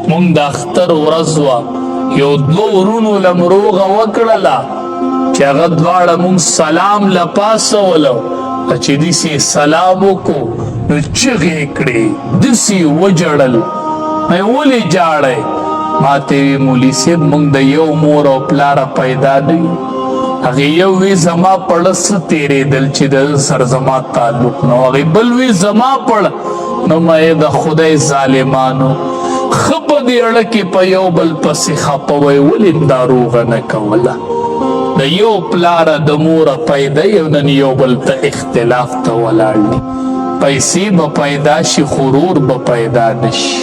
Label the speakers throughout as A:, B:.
A: مونږ د اختر ورځ وه یو دوه ورونو له مروغه وکړله چې هغه دواړه مونږ سلام له پاسولو چې داسې سلام وکړو نو چغې یې کړې داسې یې وژړل ولې جاړئ ما ته وی مولي صاحب مونږ د یو مور او پلاره پیدا نه یو هغې یو وی زما پړه څه تېرېدل چې د سر زما تعلق نه و هغې بل وی زما پړه نو مې د خدای ظالمانو ښه په دې اړه کې په یو بل پسې خفه وی ولې دا روغه نه کوله د یو پلاره د موره پیدا یو نن یو بل ته اختلاف ته ولاړ دي پیسې به پیدا شي غرور به پیدا نشي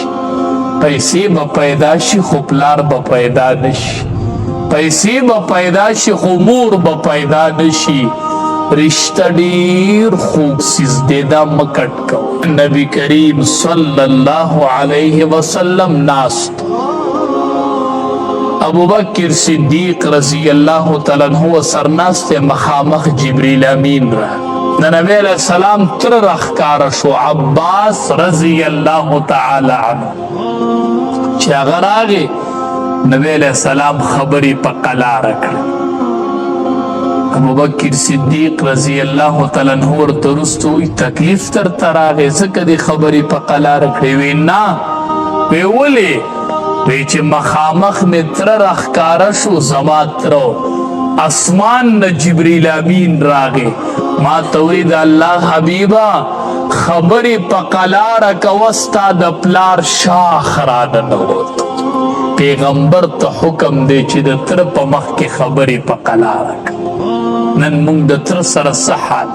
A: پیسې به پیدا شي خو پلار به پیدا نشي پیسې به پیدا شي خو مور به پیدا نشي رشتہ ډیر خوږ څیز دی دا مه کټ کوه نبی کریم صلی الله علیه وسلم ناست ابوبکر صدیق رضی الله تعالی عنہ سرناست مخامخ جبریل امین را د نبی علیہ السلام تر راښکاره شو عباس رضی الله تعالی عنه چې هغه راغی نبی علیہ السلام خبرې په قلاره کړې ابوبکر صدیق رضی الله تعالی عنہ ورته وروسته وایي تکلیف درته راغی ځکه دې خبرې په قلاره کړې وی نه وی ولې وی چې مخامخ مې تره راښکاره شو زما تره اسمان نه جبریل امین راغی ما ته وی د الله حبیبه خبرې په قلاره کوه ستا د پلار شاخ راننوت پیغمبر ته حکم دی چې د تره په مخ کې خبرې په قلاره کوه نن مونږ د تره سره څه حال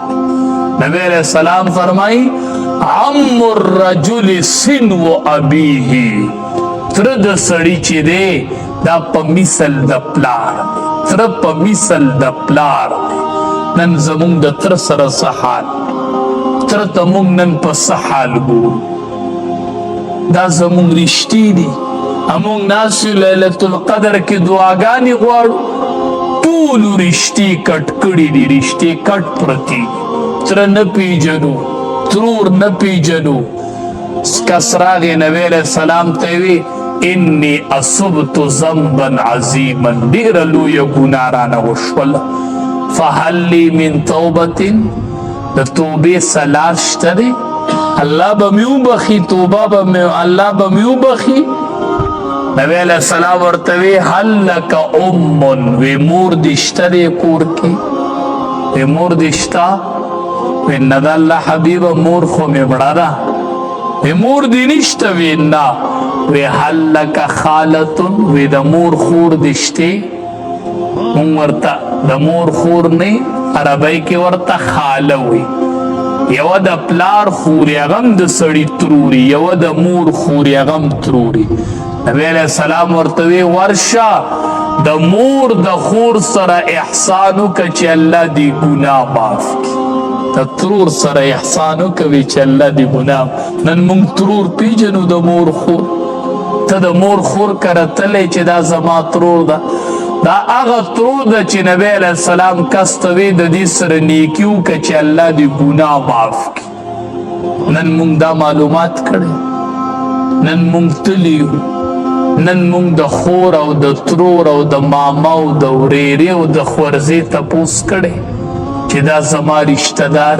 A: نبی علیہ السلام فرمایي عم الرجل سنو ابیه تره د سړي چې دی دا په مثل د پلار تره په مثل د پلار نن زمونږ د تره سره څه حال تره ته مونږ نن په څه حال ګورو دا زمونږ رشتې دي همونږ ناست یو لیلة القدر کې دعاګانې غواړو ټولو رشتې کټ کړي دي رشتې کټ پرتې تره نه پیژنو ترور نه پیژنو کس راغی نبی علیہ السلام ته وی انی اصبت ذنبا عظیما ډیره لویه ګناه رانه وشوله فهل لی من توبة د توبې سلار شته دی الله به مې وبخي توبه به الله به مې وبخي نبی علیہ السلام ورته وی هل لک ام وی مور دې شته دی کور کې وی مور دې شته وی نه د الله حبیبه مور خو مې مړه ده وی مور دې نشته وی نه وی هل لک خالة وی د مور خور دې شته مونږ ورته د مور خور نه عربی کې ورته خاله وی یوه د پلار خور هغه هم د سړي تروري یوه د مور خور هغه هم تروري نبی علیہ السلام ورته وی ورشه د مور د خور سره احسان وکړه چې الله دې ګناه معاف کړي د ترور سره احسان وکوي چې الله دې ګناه نن مونږ ترور پیژنو د مور خور ته د مور خور کره تلی چې دا زما ترور ده دا هغه ترور ده چې نبی علیہ السلام کس ته وی د دې سره نیکي وکړه چې الله دې ګناه معاف کړي نن مونږ دا معلومات کړی نن مونږ تلي یو نن مونږ د خور او د ترور او د ماما او د ورېرې او د خورزې تپوس کړی چې دا زما رشته دار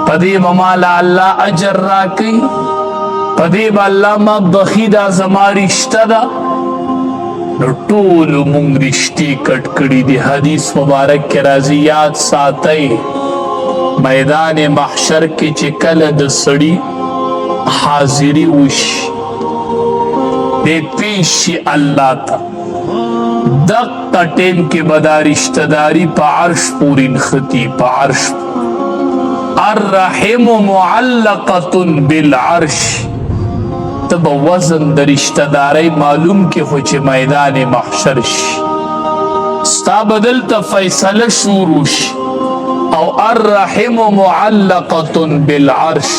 A: په دې به ماله الله اجر راکوي په دې به الله ما بخي دا زما رشته ده نو ټولو مونږ رشتې کټ کړي دي حدیث مبارک کې راځي یاد ساتئ میدان محشر کې چې کله د سړي حاضري وشي دې پیش شي الله ته دقه ټیم کې به دا رشته داري په عرش پورې نښتي په عرش الرحم معلقة بالعرش ته به وزن د رشته دارۍ معلوم کې خو چې میدان محشر شي ستا به دلته فیصله شروع شي او الرحم معلقة بالعرش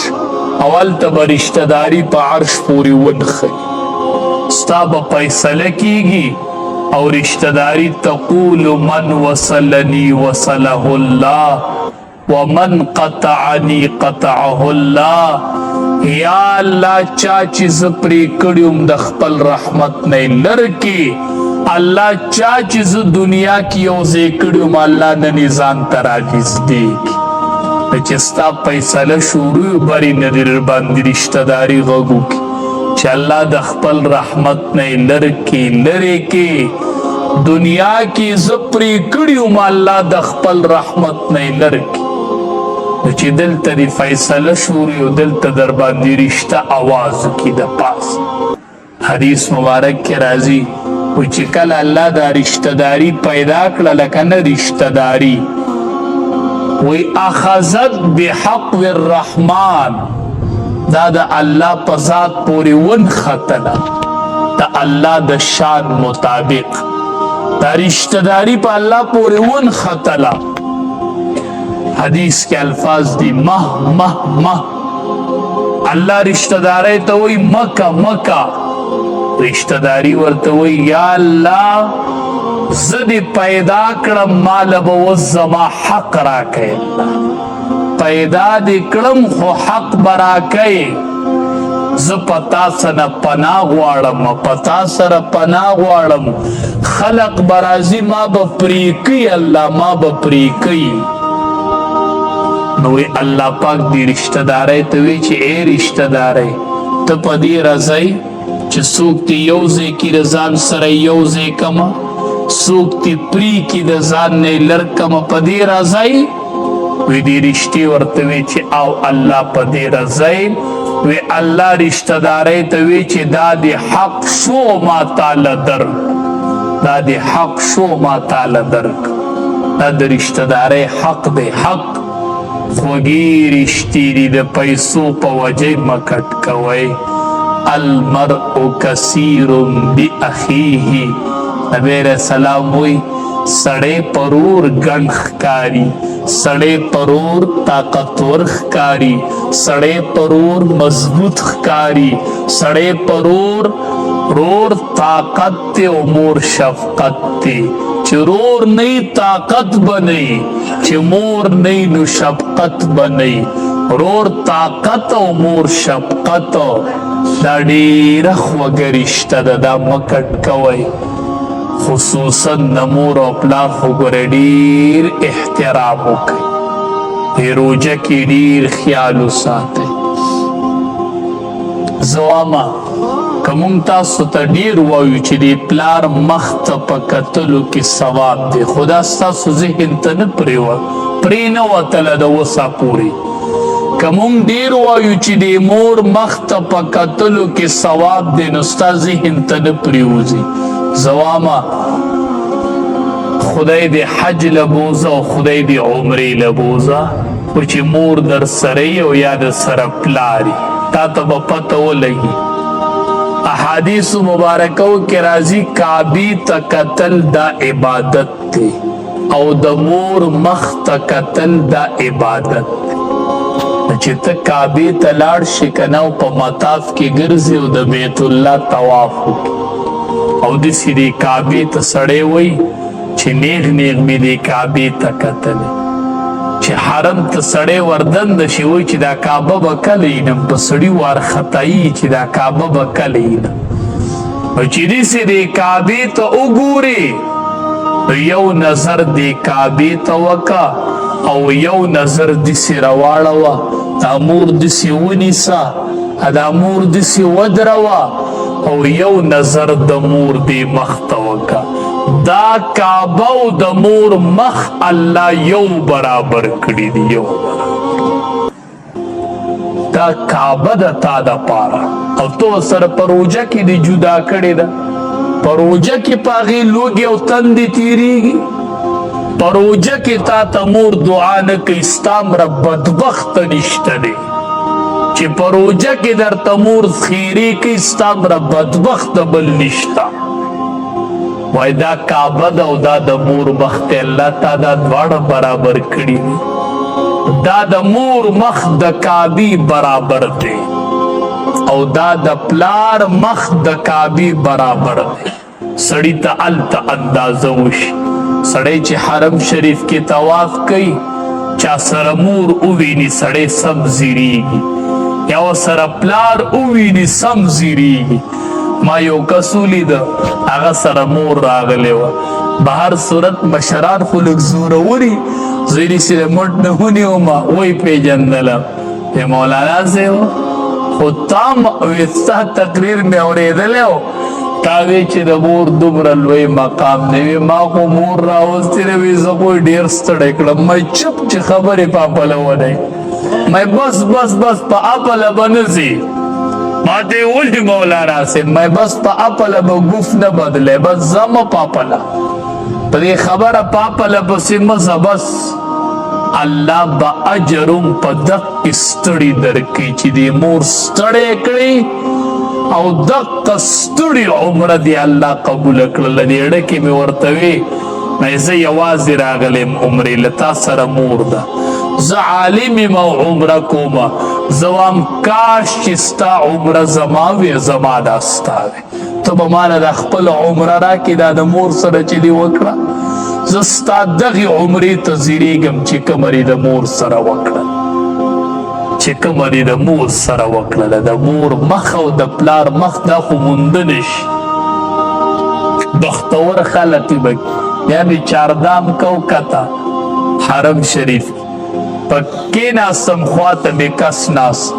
A: او هلته به رشته داري په عرش پورې ونښتي ستا به فیصله کیږي او رشتہ داری تقول من وصلنی وصله اللہ ومن قطعنی قطعه اللہ یا الله چا چې ز پرې کړیوم د خپل رحمت نه لرې الله چا چې ز دنیا کې یو ځای کړیوم الله نن ځان ته رانږدې کړي چې ستا فیصله شروع بری نه در باندې رشته داري غږ وکړي چې الله د خپل رحمت نه لرې کې دنیا کې ز پرې کړیوم الله د خپل رحمت نه لرې کې چې دلته دی فیصله شروع دلته در باندې رشته آواز کی د پاس حدیث مبارک کې راځي و چې کله الله دا رشته داری پیدا کړه لکه نه رشته داری وی اخذت بحق الرحمن دا د الله په ذات پورې ونختله د الله د شان مطابق دا رشته داری په الله پورې ونختله حدیث کے الفاظ دی مہ اللہ رشتہ داری تو وی مکہ رشتہ داری ورتوی یا اللہ زدی پیدا کرم مال بوزما حق راکے پیدا دی کرم خو حق براکے ز پتا سن پناہ غوارم پتا سر پناہ غوارم خلق برازی ما بپریکی اللہ ما بپریکی نوی اللہ پاک دی رشتہ دارے توی چی اے رشتہ دارے تا پا دی رضائی چی سوکتی یوزے کی رضان سر یوزے کما سوکتی پری کی رضان نے لرکم پا دی رضائی وی دی رشتی ورطوی چی آو اللہ پا دی رضائی وی اللہ رشتہ دارے توی چی دا دی حق شو ما تال در دا دی حق شو ما تال درک دا دی رشتہ دارے حق دے حق خوگی رشتی دی دا پیسو پا وجہ مکٹ کوئی المرء کثیر بی اخیہی نبی علیہ السلام ہوئی سڑے پرور گن خکاری سڑے پرور طاقتور خکاری سڑے پرور مضبوط خکاری سڑے پرور رور طاقت تے امور شفقت تے چرور نئی طاقت بنئی چمور نئی نو شفقت بنئی رور طاقت امور شفقت دا ډیره خوږه رشته ده دا مکټ کوئ خصوصا نمور او پلار خو ګوره ډیر احترام وکړئ د روژه کې ډیر خیال وساتئ زواما که مونږ تاسو ته ډیر وایو چې د پلار مخ ته په کتلو کې ثواب دی خو دا ستاسو ذهن ته نه پرې نه وتله د اوسه پورې که مونږ ډیر وایو چې د مور مخ ته په کتلو کې ثواب دی نو ستا ذهن ته نه پرېوځي زواما خدای دی حج لبوزا و خدای دی عمری لبوزا و چې مور در سره او یا در سره پلاری تا ته به پته ولګي احادیث مبارکو کې راځي کعبې ته کتل دا عبادت دی او د مور مخ ته کتل دا عبادت چې ته کعبې ته لاړ شې که نه او په مطاف کې ګرځې او د بیت الله طواف وکړې او داسې دې کعبې ته سړی وایي چې نیغ نیغ مې دې کعبې ته کتلې چې حرم ته سړی وردنده شي وایي چې دا کعبه به کله وینم په سړي وارخطایي چې دا کعبه به کله وینم او چې داسې دې کعبې ته وګورې یو نظر دې کعبې ته وکړه او یو نظر داسې راواړوه دا مور داسې ونیسه دا مور داسې ودروه او یو نظر د مور دی مخ ته وکړه دا کعبه او د مور مخ الله یو برابر کړي دي یو دا کعبه د تا دپاره او تو سره په روژه کې دې جدا کړې ده په روژه کې په هغې لوږې او تندې تېرېږي په روژه کې تا ته مور دعا نه کوي ستا مره بدبخته نشته دی چې په روژه کې درته مور خیرې کوي ستا مره بدبخته بل نشته وایي دا کعبه ده او دا د مور مخ دی الله تا دا دواړه برابر کړي دي دا د مور مخ د کعبې برابر دی او دا د پلار مخ د کعبې برابر دی سړي ته هلته اندازه وشي سړی چې حرم شریف کې طواف کوي چا سره مور وویني سړی سم زیریږي یا ورسره پلار وویني سم زیریږي. ما یو کس ولید هغه سره مور راغلی وه. به هر صورت مشران خو لږ زوروري، زه یې داسې د مټ نه ونیومه ویې پېژندلم د مولانا صاحب. خو تا ستا تقریر مې اورېدلی و، تا وی چې د مور دومره لوی مقام دی. وی ما خو مور راوستې ده، وی زه خو یې ډېر ستړی کړم. مې چپ چې خبرې په اپله ونی، مې بس بس بس په اپله به نه ځي. ما ته یې ولي مولانا صاحب، مې بس په اپله به ګوف نه بدلی، بس ځمه په اپله، په دې خبره په اپله پسې مه ځه. بس الله به اجرم په دقې ستړي درکړي چې دې مور ستړی کړي او دقه ستړي عمره دې الله قبوله کړله. دې اړه کې مې ورته وی نه زه یوازې راغلم عمرې، له تا سره مور ده. زه عالم یم او عمره کومه، زه وایم کاش چې ستا عمره زما وې، زما دا ستا وې. ته به ماله د خپل عمره راکې دا د مور سره چې دې وکړه. زه ستا دغې عمرې ته زیریږم چې کومه دې د مور سره وکړه، چې کومه دې د مور سره وکړله. د مور مخ او د پلار مخ دا خو موندنه شي. بختور خلک به یا مې چاردام کو کته حرم شریف په کېناستم، خواته مې کس ناست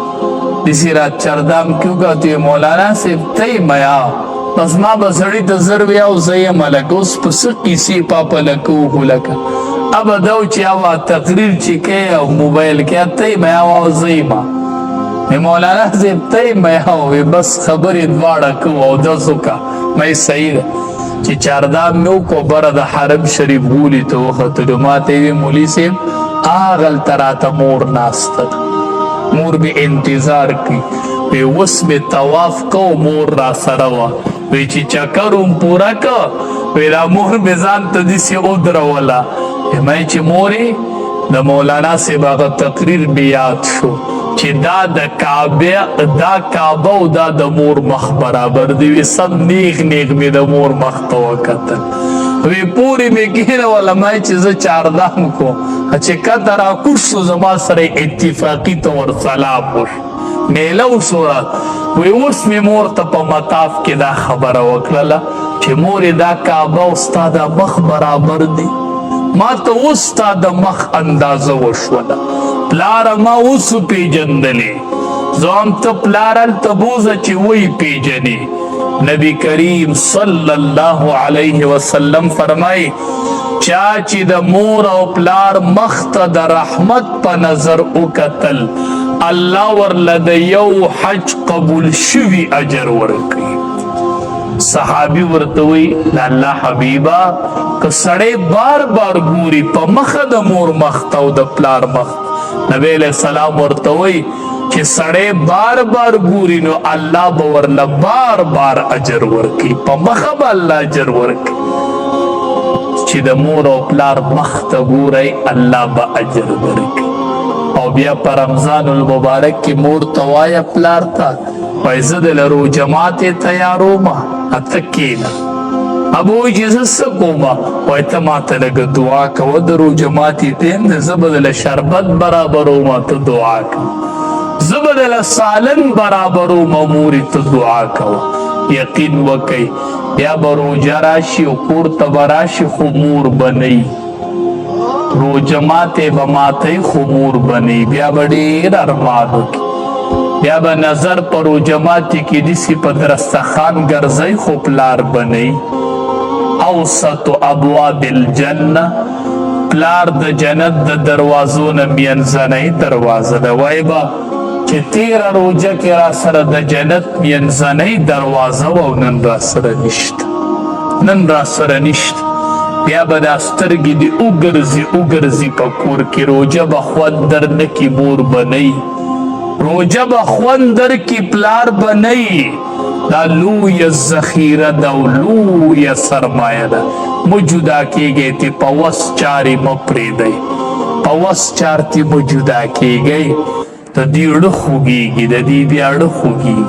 A: داسې را چاردام کې وکتو. مولانا صاحب ته یې میا، بس ما به سړي ته زر وی او زه یم لکه اوس په څه کیسې پاپه لکه وخو لکه ابه دا و چې هغه تقریر چې کوې او موبایل کې ته یې میا او زه یمه. مې مولانا صاحب ته یې میا وی بس خبرې دواړه کوو او دس وکړه. مې صحیح ده چې چاردام مې وکړو، بره د حرم شریف غولي ته وختلو. ما ته یې وی مولي صاحب هغلته راته مور ناسته ده، مور مې انتظار کوي. وی اوس مې طواف کو، مور را سره وه. وی چې چکر هم پوره که، وی دا مور مې ځان ته داسې ودروله. مې چې مورې د مولانا صاحب هغه تقریر مې یاد شو چې دا د کعبه او دا د مور مخ برابر دی. وی سم نیغ نیغ مې د مور مخ ته وکتل. وی پورې مې کېنوله. مې چې زه چاردام کو، چې کته راکوز شو زما سره اتفاقي ته ور سلام وشو، میله وشوه. وی اوس مې مور ته په مطاف کې دا خبره وکړله چې مورې دا کعبه او ستا د مخ برابر دی. ما ته اوس ستا د مخ اندازه وشوله. پلاره ما اوس وپېژندلې، زه هم ته پلار هلته بوځه چې ویې پېژنې. نبی کریم صلی الله علیه وسلم فرمایي چا چې د مور او پلار مخ ته د رحمت په نظر وکتل، الله ورله د یو حج قبول شوي اجر ورکوي. صحابي ورته وی د الله حبیبه که سړی بار بار ګوري په مخه د مور مخ ته او د پلار مخ، نبی علیہ السلام ورته وی چې سړی بار بار ګوري نو الله به ورله بار بار اجر ورکوي، په مخه به الله اجر ورکوي. چې د مور او پلار مخ ته ګورئ الله به اجر درکوي. او بیا په رمضان المبارک کې مور ته وایه پلار ته وایي زه د لرو جماعت یې تیارومه، ته کښېنه. ابه وایي چې زه څه کومه؟ وایي ته ماته لږه دعا کوه، د رو جماعت یې ټیم دی، زه به دله شربت برابرومه ته دعا کوه، زه به دله سالن برابرومه مورې ته دعا کوه. یقین وکئ بیا به روژه راشي او کور ته به راشي خو مور به نه وي، روژه ماتې به ماتئ خو مور به نه وي. بیا به ډېر ارمان وکړي، بیا به نظر په روژه ماتې کې داسې په درستخان ګرځئ خو پلار به نه وي. اوسط ابواب الجنه، پلار د جنت د دروازو نه منځنۍ دروازه ده. وایي به چې تیره روژه کې را سره د جنت منځنۍ دروازه وه او نن را سره نشته، نن را سره نشته. بیا به دا سترګې دې وګرځي په کور کې، روژه به خوند در نه کي مور به نه وي، روژه به خوند در کي پلار به نه وي. دا لویه ذخیره ده او لویه سرمایه ده. مه جدا کېږئ تې په وس چارې مه پرېږدئ، په وس چار تې مه جدا کېږئ. د دې اړه خوږېږي، د دې بیا اړه خوږېږي،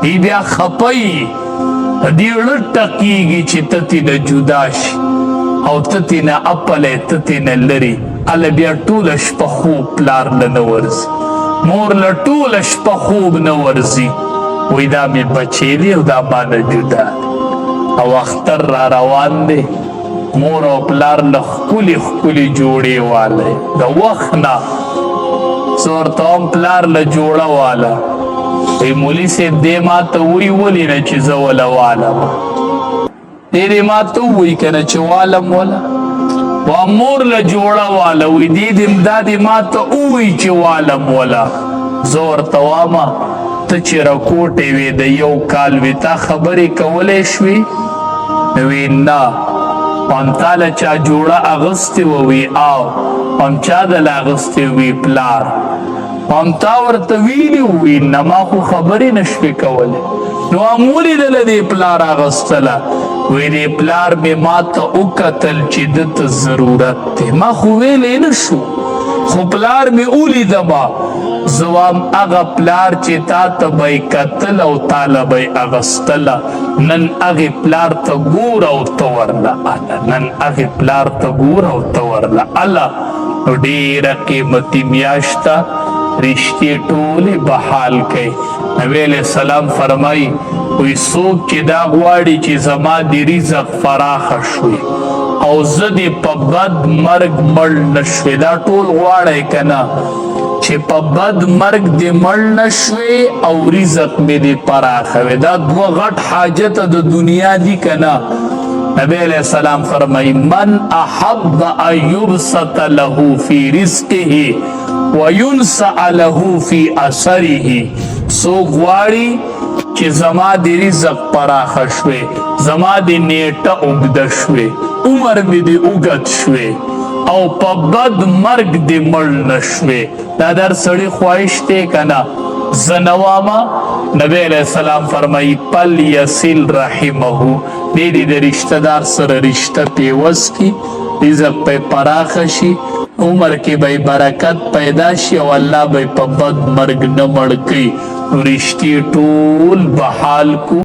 A: دې بیا خپه د دې اړه ټکېږي چې ته تېنه جدا شي او ته تېنه اپلی، ته تېنه لرې، هله بیا ټوله شپه خوب پلار له نه ورځي. مور له ټوله شپه خوب نه ورځي وایي دا مې بچی دی او دا مانه جدا او اختر را روان دی مور او پلار له ښکلي ښکلي جوړې والی د وخت نه زه ورته وم پلار له جوړه واله وایي مولي صاحب دې ما ته وایي ولې نه چې زه وله والم دې ما ته ووایي که نه چې والم وله وا مور له جوړه واله وایي دا دې ما ته ووایي چې والم وله زه ورته وامه ته چې راکوټې وې د یو کال وې تا خبرې کولی شوې نو وی نه هم تا له چا جوړه اغوستې وه وی او هم چا دله اغوستې وی پلار هم تا ورته ویلي وی نه ما خو خبرې نه شوې کولی نو هم ولې دله دې پلار اغوستله وی دې پلار مې ما ته وکتل چې ده ته ضرورت دی ما خو ویلی نه شو خو پلار مې ولیدمه زه وام هغه پلار چې تا ته به یې کتل او تاله به یې اغوستله نن هغې پلار ته ګوره او ته ورله اله نن هغې پلار ته ګوره او ته ورله اله نو ډېره قیمتي میاشت ده رشتې ټولې بحال کوي نبی علیه السلام فرمایي وایي څوک چې دا غواړي چې زما د رزق فراخه شوي او زه دې په بد مرګ مړ نه شوې دا ټول غواړی که نه چې په بد مرګ دې مړ نه شوې او رزق مې دې پراخه وې دا دوه غټ حاجته د دنیا دي که نه نبی علیہ السلام فرمائی من احب ان یبسط له فی رزقه وینسع له فی اثره سو غواړي چې زما د رزق پراخه شوې زما د نیټه اوږده شوې عمر مې دې اوږد شوې او په بد مرګ دې مړ نه شوې دا در سړي خواهش دی که نه زه نه وامه نبی علیہ السلام فرمائی پل یسل رحمه دې د رشته دار سره رشته پیوز کی رزق پې پراخه شي عمر کې به برکت پیدا شي او الله به په بد مرګ نه مړ کوي رشتې ټول بحال کو